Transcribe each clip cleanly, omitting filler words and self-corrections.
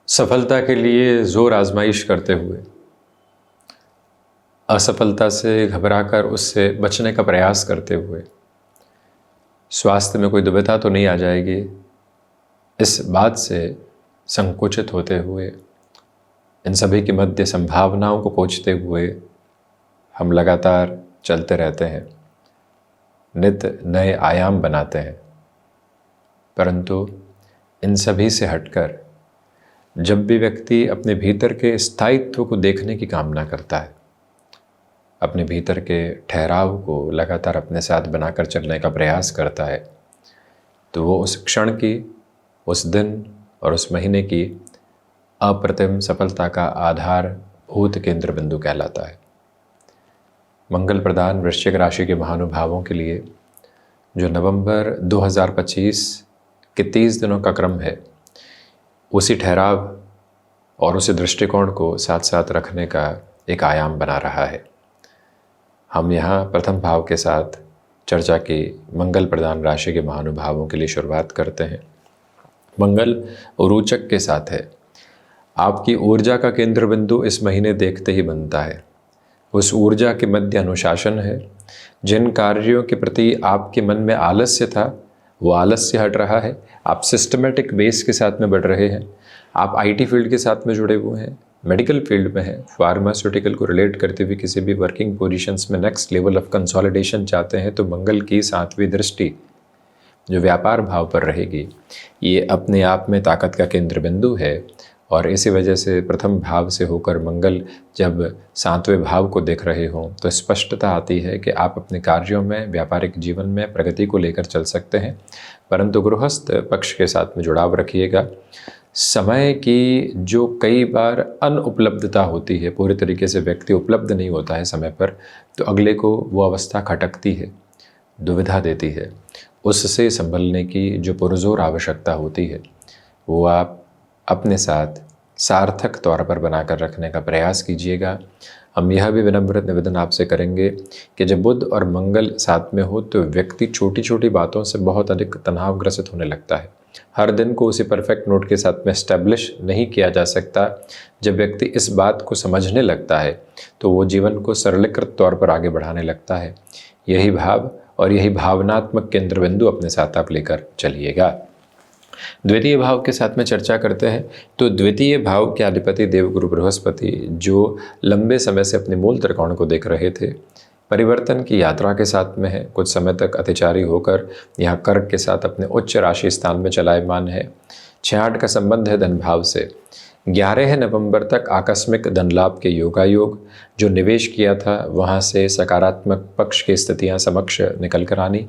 सफलता के लिए ज़ोर आजमाइश करते हुए असफलता से घबराकर उससे बचने का प्रयास करते हुए स्वास्थ्य में कोई दुविधा तो नहीं आ जाएगी, इस बात से संकुचित होते हुए इन सभी के मध्य संभावनाओं को कोचते हुए हम लगातार चलते रहते हैं, नित्य नए आयाम बनाते हैं। परंतु इन सभी से हटकर जब भी व्यक्ति अपने भीतर के स्थायित्व को देखने की कामना करता है, अपने भीतर के ठहराव को लगातार अपने साथ बनाकर चलने का प्रयास करता है, तो वो उस क्षण की, उस दिन और उस महीने की अप्रतिम सफलता का आधारभूत केंद्र बिंदु कहलाता है। मंगल प्रदान वृश्चिक राशि के महानुभावों के लिए जो नवंबर 2025 के 30 दिनों का क्रम है, उसी ठहराव और उसी दृष्टिकोण को साथ साथ रखने का एक आयाम बना रहा है। हम यहाँ प्रथम भाव के साथ चर्चा की मंगल प्रदान राशि के महानुभावों के लिए शुरुआत करते हैं। मंगल रोचक के साथ है। आपकी ऊर्जा का केंद्र बिंदु इस महीने देखते ही बनता है। उस ऊर्जा के मध्य अनुशासन है। जिन कार्यों के प्रति आपके मन में आलस्य था, वो आलस्य हट रहा है। आप सिस्टमेटिक बेस के साथ में बढ़ रहे हैं। आप आईटी फील्ड के साथ में जुड़े हुए हैं, मेडिकल फील्ड में हैं, फार्मास्यूटिकल को रिलेट करते हुए किसी भी वर्किंग पोजीशंस में नेक्स्ट लेवल ऑफ कंसोलिडेशन चाहते हैं, तो मंगल की 7वीं दृष्टि जो व्यापार भाव पर रहेगी, ये अपने आप में ताकत का केंद्र बिंदु है। और इसी वजह से प्रथम भाव से होकर मंगल जब 7वें भाव को देख रहे हों, तो स्पष्टता आती है कि आप अपने कार्यों में, व्यापारिक जीवन में प्रगति को लेकर चल सकते हैं। परंतु गृहस्थ पक्ष के साथ में जुड़ाव रखिएगा। समय की जो कई बार अनुपलब्धता होती है, पूरे तरीके से व्यक्ति उपलब्ध नहीं होता है समय पर, तो अगले को वो अवस्था खटकती है, दुविधा देती है। उससे संभलने की जो पुरजोर आवश्यकता होती है, वो आप अपने साथ सार्थक तौर पर बनाकर रखने का प्रयास कीजिएगा। हम यह भी विनम्र निवेदन आपसे करेंगे कि जब बुध और मंगल साथ में हो, तो व्यक्ति छोटी छोटी बातों से बहुत अधिक तनावग्रसित होने लगता है। हर दिन को उसी परफेक्ट नोट के साथ में एस्टेब्लिश नहीं किया जा सकता। जब व्यक्ति इस बात को समझने लगता है, तो वो जीवन को सरलीकृत तौर पर आगे बढ़ाने लगता है। यही भाव और यही भावनात्मक केंद्र बिंदु अपने साथ आप लेकर चलिएगा। द्वितीय भाव के साथ में चर्चा करते हैं। तो द्वितीय भाव के अधिपति देवगुरु बृहस्पति, जो लंबे समय से अपने मूल त्रिकोण को देख रहे थे, परिवर्तन की यात्रा के साथ में है। कुछ समय तक अतिचारी होकर यहाँ कर्क के साथ अपने उच्च राशि स्थान में चलायमान है। 6-8 का संबंध है धन भाव से। 11 नवंबर तक आकस्मिक धन लाभ के योगायोग, जो निवेश किया था वहाँ से सकारात्मक पक्ष की स्थितियाँ समक्ष निकल कर आनी,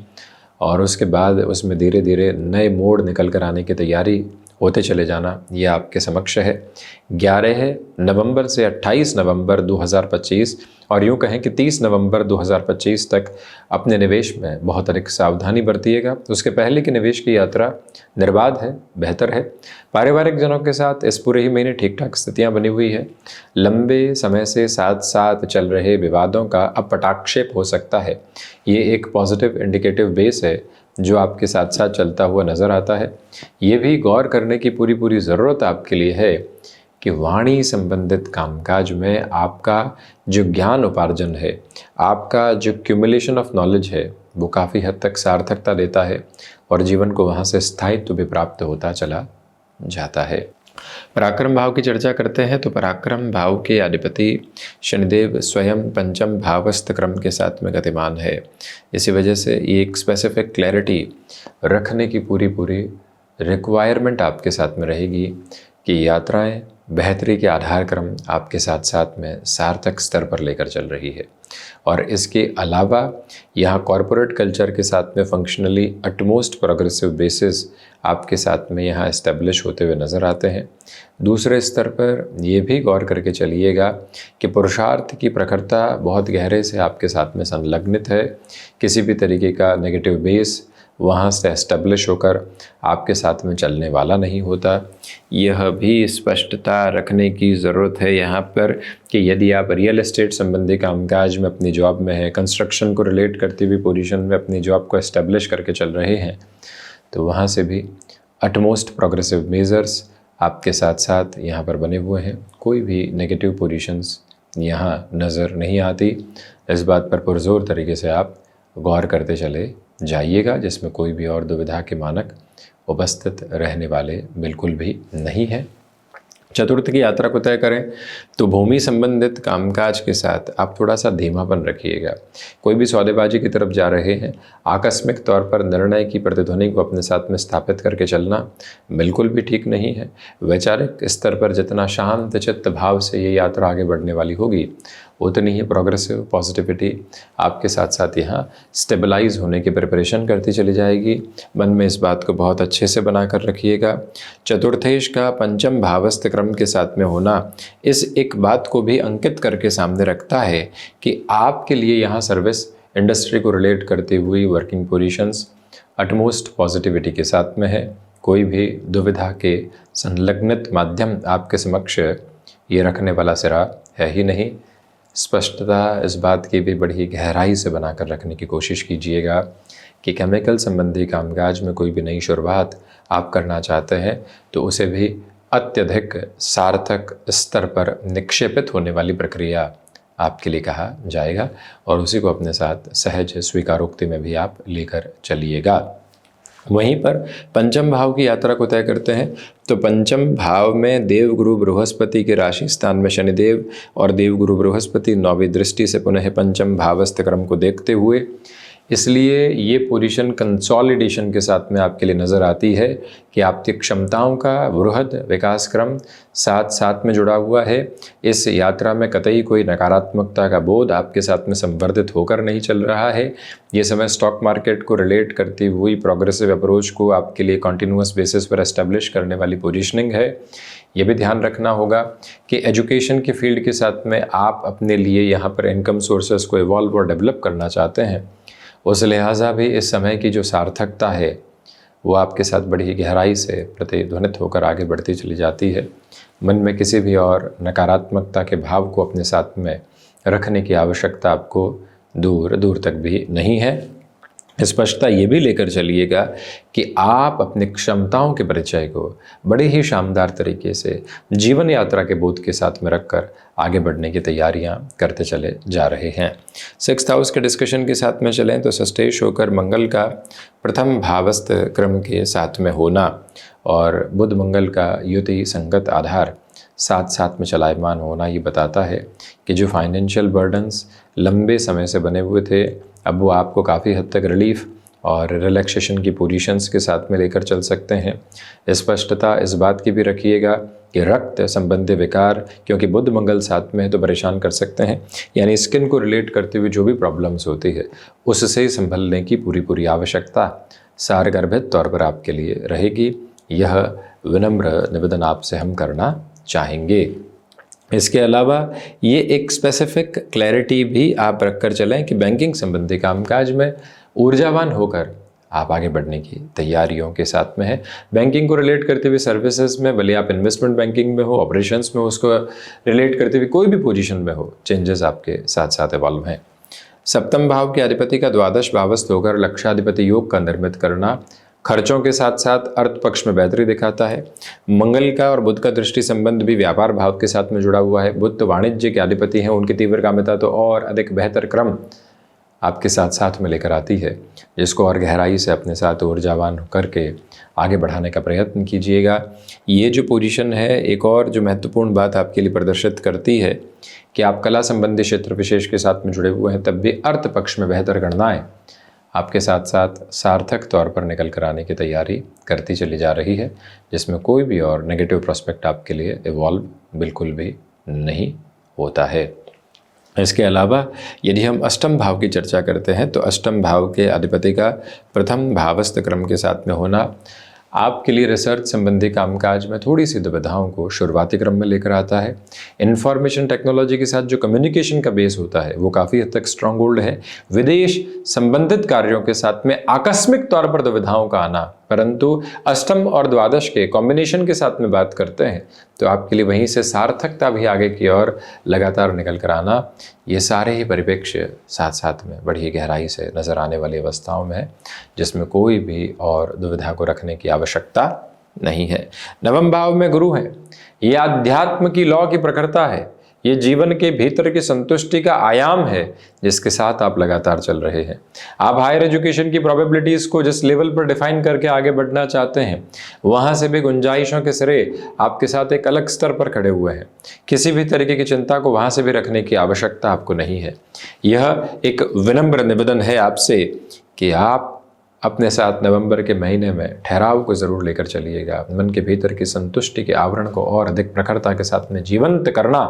और उसके बाद उसमें धीरे धीरे नए मोड़ निकल कर आने की तैयारी होते चले जाना, ये आपके समक्ष है। 11 नवंबर से 28 नवंबर 2025 और यूँ कहें कि 30 नवंबर 2025 तक अपने निवेश में बहुत अधिक सावधानी बरतिएगा। उसके पहले की निवेश की यात्रा निर्बाध है, बेहतर है। पारिवारिक जनों के साथ इस पूरे ही महीने ठीक ठाक स्थितियाँ बनी हुई है। लंबे समय से साथ साथ चल रहे विवादों का अब पटाक्षेप हो सकता है। ये एक पॉजिटिव इंडिकेटिव बेस है जो आपके साथ साथ चलता हुआ नज़र आता है। ये भी गौर करने की पूरी ज़रूरत आपके लिए है कि वाणी संबंधित कामकाज में आपका जो ज्ञान उपार्जन है, आपका जो क्यूमुलेशन ऑफ नॉलेज है, वो काफ़ी हद तक सार्थकता देता है और जीवन को वहाँ से स्थायित्व भी प्राप्त होता चला जाता है। पराक्रम भाव की चर्चा करते हैं। तो पराक्रम भाव के अधिपति शनिदेव स्वयं पंचम भावस्थ क्रम के साथ में गतिमान है। इसी वजह से ये एक स्पेसिफिक क्लैरिटी रखने की पूरी रिक्वायरमेंट आपके साथ में रहेगी कि यात्राएं बेहतरी के आधार क्रम आपके साथ साथ में सार्थक स्तर पर लेकर चल रही है। और इसके अलावा यहाँ कॉरपोरेट कल्चर के साथ में फंक्शनली अटमोस्ट प्रोग्रेसिव बेसिस आपके साथ में यहाँ इस्टेब्लिश होते हुए नज़र आते हैं। दूसरे स्तर पर ये भी गौर करके चलिएगा कि पुरुषार्थ की प्रखरता बहुत गहरे से आपके साथ में संलग्नित है। किसी भी तरीके का नेगेटिव बेस वहाँ से एस्टेब्लिश होकर आपके साथ में चलने वाला नहीं होता। यह भी स्पष्टता रखने की ज़रूरत है यहाँ पर कि यदि आप रियल एस्टेट संबंधी कामकाज में अपनी जॉब में हैं, कंस्ट्रक्शन को रिलेट करती हुई पोजीशन में अपनी जॉब को एस्टेब्लिश करके चल रहे हैं, तो वहाँ से भी अटमोस्ट प्रोग्रेसिव मेजर्स आपके साथ साथ यहाँ पर बने हुए हैं। कोई भी नेगेटिव पोजीशंस यहाँ नज़र नहीं आती। इस बात पर पुरज़ोर तरीके से आप गौर करते चले जाइएगा, जिसमें कोई भी और दुविधा के मानक उपस्थित रहने वाले बिल्कुल भी नहीं है। चतुर्थ की यात्रा को तय करें तो भूमि संबंधित कामकाज के साथ आप थोड़ा सा धीमापन रखिएगा। कोई भी सौदेबाजी की तरफ जा रहे हैं, आकस्मिक तौर पर निर्णय की प्रतिध्वनि को अपने साथ में स्थापित करके चलना बिल्कुल भी ठीक नहीं है। वैचारिक स्तर पर जितना शांत चित्त भाव से ये यात्रा आगे बढ़ने वाली होगी, उतनी ही प्रोग्रेसिव पॉजिटिविटी आपके साथ साथ यहाँ स्टेबलाइज होने की प्रिपरेशन करती चली जाएगी। मन में इस बात को बहुत अच्छे से बना कर रखिएगा। चतुर्थेश का पंचम भावस्थ क्रम के साथ में होना इस एक बात को भी अंकित करके सामने रखता है कि आपके लिए यहाँ सर्विस इंडस्ट्री को रिलेट करती हुई वर्किंग पोजीशंस अटमोस्ट पॉजिटिविटी के साथ में है। कोई भी दुविधा के संलग्नित माध्यम आपके समक्ष ये रखने वाला सिरा है ही नहीं। स्पष्टता इस बात की भी बड़ी गहराई से बनाकर रखने की कोशिश कीजिएगा कि केमिकल संबंधी कामकाज में कोई भी नई शुरुआत आप करना चाहते हैं तो उसे भी अत्यधिक सार्थक स्तर पर निक्षेपित होने वाली प्रक्रिया आपके लिए कहा जाएगा और उसी को अपने साथ सहज स्वीकारोक्ति में भी आप लेकर चलिएगा। वहीं पर पंचम भाव की यात्रा को तय करते हैं तो पंचम भाव में देवगुरु बृहस्पति के राशि स्थान में शनिदेव और देवगुरु बृहस्पति 9वीं दृष्टि से पुनः पंचम भावस्थ क्रम को देखते हुए, इसलिए ये पोजीशन कंसोलिडेशन के साथ में आपके लिए नज़र आती है कि आपकी क्षमताओं का बृहद विकास क्रम साथ साथ में जुड़ा हुआ है। इस यात्रा में कतई कोई नकारात्मकता का बोध आपके साथ में संवर्धित होकर नहीं चल रहा है। ये समय स्टॉक मार्केट को रिलेट करती हुई प्रोग्रेसिव अप्रोच को आपके लिए कॉन्टिन्यूअस बेसिस पर एस्टेब्लिश करने वाली पोजीशनिंग है। ये भी ध्यान रखना होगा कि एजुकेशन के फील्ड के साथ में आप अपने लिए यहाँ पर इनकम सोर्सेस को इवॉल्व और डेवलप करना चाहते हैं, उस लिहाजा भी इस समय की जो सार्थकता है वो आपके साथ बड़ी गहराई से प्रतिध्वनित होकर आगे बढ़ती चली जाती है। मन में किसी भी और नकारात्मकता के भाव को अपने साथ में रखने की आवश्यकता आपको दूर दूर तक भी नहीं है। स्पष्टता ये भी लेकर चलिएगा कि आप अपनी क्षमताओं के परिचय को बड़े ही शानदार तरीके से जीवन यात्रा के बोध के साथ में रखकर आगे बढ़ने की तैयारियां करते चले जा रहे हैं। 6th हाउस के डिस्कशन के साथ में चलें तो सस्टेश होकर मंगल का प्रथम भावस्थ क्रम के साथ में होना और बुध मंगल का युति संगत आधार साथ साथ में चलायमान होना ये बताता है कि जो फाइनेंशियल बर्डन्स लंबे समय से बने हुए थे, अब वो आपको काफ़ी हद तक रिलीफ और रिलैक्सेशन की पोजीशंस के साथ में लेकर चल सकते हैं। स्पष्टता इस बात की भी रखिएगा कि रक्त संबंधी विकार, क्योंकि बुध मंगल साथ में है तो परेशान कर सकते हैं, यानी स्किन को रिलेट करते हुए जो भी प्रॉब्लम्स होती है उससे संभलने की पूरी आवश्यकता सारगर्भित तौर पर आपके लिए रहेगी। यह विनम्र निवेदन आपसे हम करना चाहेंगे। इसके अलावा ये एक स्पेसिफिक क्लैरिटी भी आप रखकर चलें कि बैंकिंग संबंधी कामकाज में ऊर्जावान होकर आप आगे बढ़ने की तैयारियों के साथ में है। बैंकिंग को रिलेट करते हुए सर्विसेज में, भले आप इन्वेस्टमेंट बैंकिंग में हो, ऑपरेशंस में हो, उसको रिलेट करते हुए कोई भी पोजीशन में हो, चेंजेस आपके साथ साथ इवॉल्व हैं। सप्तम भाव के अधिपति का द्वादश भावस्थ होकर लक्षाधिपति योग का निर्मित करना खर्चों के साथ साथ अर्थ पक्ष में बेहतरी दिखाता है। मंगल का और बुध का दृष्टि संबंध भी व्यापार भाव के साथ में जुड़ा हुआ है। बुध तो वाणिज्य के अधिपति हैं, उनकी तीव्र कामिता तो और अधिक बेहतर क्रम आपके साथ साथ में लेकर आती है, जिसको और गहराई से अपने साथ ऊर्जावान करके आगे बढ़ाने का प्रयत्न कीजिएगा। ये जो पोजीशन है, एक और जो महत्वपूर्ण बात आपके लिए प्रदर्शित करती है कि आप कला संबंधी क्षेत्र विशेष के साथ में जुड़े हुए हैं, तब भी अर्थ पक्ष में बेहतर गणनाएं आपके साथ साथ सार्थक तौर पर निकल कर आने की तैयारी करती चली जा रही है, जिसमें कोई भी और नेगेटिव प्रोस्पेक्ट आपके लिए इवॉल्व बिल्कुल भी नहीं होता है। इसके अलावा यदि हम अष्टम भाव की चर्चा करते हैं तो अष्टम भाव के अधिपति का प्रथम भावस्थ क्रम के साथ में होना आपके लिए रिसर्च संबंधी कामकाज में थोड़ी सी दुविधाओं को शुरुआती क्रम में लेकर आता है। इन्फॉर्मेशन टेक्नोलॉजी के साथ जो कम्युनिकेशन का बेस होता है वो काफ़ी हद तक स्ट्रॉन्ग होल्ड है। विदेश संबंधित कार्यों के साथ में आकस्मिक तौर पर दुविधाओं का आना, परंतु अष्टम और द्वादश के कॉम्बिनेशन के साथ में बात करते हैं तो आपके लिए वहीं से सार्थकता भी आगे की ओर लगातार निकल कर आना, ये सारे ही परिप्रेक्ष्य साथ साथ में बड़ी गहराई से नज़र आने वाली अवस्थाओं में है, जिसमें कोई भी और दुविधा को रखने की आवश्यकता नहीं है। नवम भाव में गुरु है, ये अध्यात्म की लौ की प्रखरता है, ये जीवन के भीतर की संतुष्टि का आयाम है जिसके साथ आप लगातार चल रहे हैं। आप हायर एजुकेशन की प्रोबेबिलिटीज़ को जिस लेवल पर डिफाइन करके आगे बढ़ना चाहते हैं, वहाँ से भी गुंजाइशों के सिरे आपके साथ एक अलग स्तर पर खड़े हुए हैं। किसी भी तरीके की चिंता को वहाँ से भी रखने की आवश्यकता आपको नहीं है। यह एक विनम्र निवेदन है आपसे कि आप अपने साथ नवंबर के महीने में ठहराव को ज़रूर लेकर चलिएगा। मन के भीतर की संतुष्टि के आवरण को और अधिक प्रखरता के साथ में जीवंत करना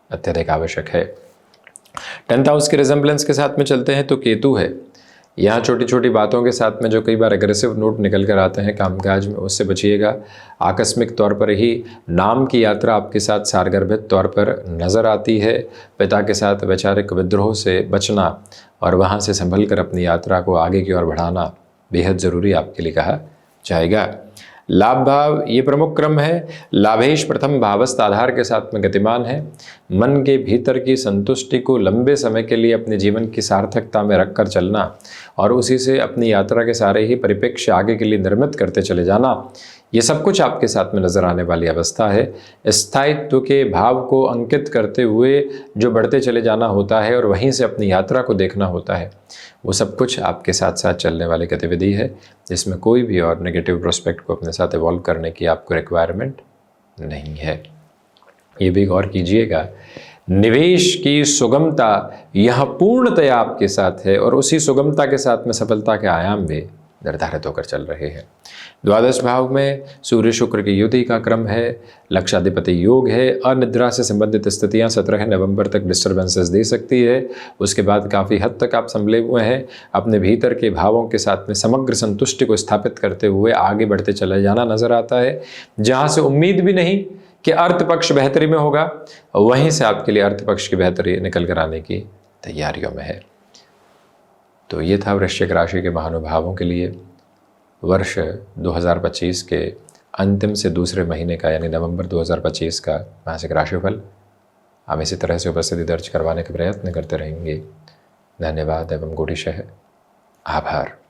अत्यधिक आवश्यक है। 10th हाउस के रिजेम्बलेंस के साथ में चलते हैं तो केतु है। यहाँ छोटी छोटी बातों के साथ में जो कई बार एग्रेसिव नोट निकल कर आते हैं कामकाज में, उससे बचिएगा। आकस्मिक तौर पर ही नाम की यात्रा आपके साथ सारगर्भित तौर पर नज़र आती है। पिता के साथ वैचारिक विद्रोह से बचना और वहाँ से संभल कर अपनी यात्रा को आगे की ओर बढ़ाना बेहद ज़रूरी आपके लिए कहा जाएगा। लाभ भाव ये प्रमुख क्रम है। लाभेश प्रथम भावस्थ आधार के साथ में गतिमान है। मन के भीतर की संतुष्टि को लंबे समय के लिए अपने जीवन की सार्थकता में रखकर चलना और उसी से अपनी यात्रा के सारे ही परिप्रेक्ष्य आगे के लिए निर्मित करते चले जाना, ये सब कुछ आपके साथ में नजर आने वाली अवस्था है। स्थायित्व के भाव को अंकित करते हुए जो बढ़ते चले जाना होता है और वहीं से अपनी यात्रा को देखना होता है, वो सब कुछ आपके साथ साथ चलने वाली गतिविधि है, जिसमें कोई भी और नेगेटिव प्रोस्पेक्ट को अपने साथ इवॉल्व करने की आपको रिक्वायरमेंट नहीं है। ये भी गौर कीजिएगा, निवेश की सुगमता यह पूर्णतया आपके साथ है और उसी सुगमता के साथ में सफलता के आयाम भी निर्धारित होकर चल रहे हैं। द्वादश भाव में सूर्य शुक्र की युति का क्रम है। लक्षाधिपति योग है। अनिद्रा से संबंधित स्थितियां 17 नवंबर तक डिस्टर्बेंसेस दे सकती है। उसके बाद काफ़ी हद तक आप संभले हुए हैं। अपने भीतर के भावों के साथ में समग्र संतुष्टि को स्थापित करते हुए आगे बढ़ते चले जाना नजर आता है। जहाँ से उम्मीद भी नहीं कि अर्थ पक्ष बेहतरी में होगा, वहीं से आपके लिए अर्थ पक्ष की बेहतरी निकल कर आने की तैयारियों में है। तो ये था वृश्चिक राशि के महानुभावों के लिए वर्ष 2025 के अंतिम से दूसरे महीने का यानी नवंबर 2025 का मासिक राशिफल। हम इसी तरह से उपस्थिति दर्ज करवाने का प्रयत्न करते रहेंगे। धन्यवाद एवं गुडिशः आभार।